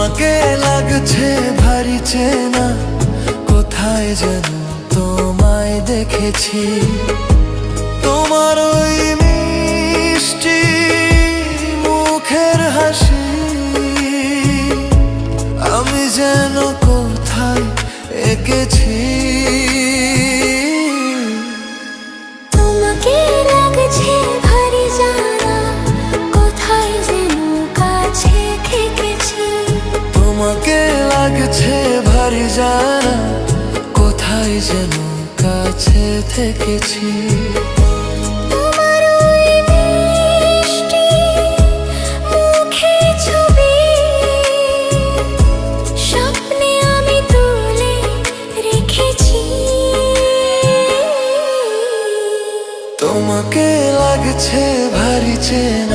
তোমাকে লাগছে ভারী চেনা, কোথায় যেন তোমায় দেখেছি। তোমার ওই মিষ্টি মুখের হাসি আমি যেন কোথায় এঁকেছি। তোমাকে লাগছে ভারী জানা, কোথায় যেন কাছে থেকেছি। তোমাকে লাগছে ভারী জানা, কোথায় যেন কাছে থেকেছি। তোমার ওই মিষ্টি মুখের ছবি স্বপ্নে আমি তুলে রেখেছি। তোমাকে লাগছে ভারী চেনা,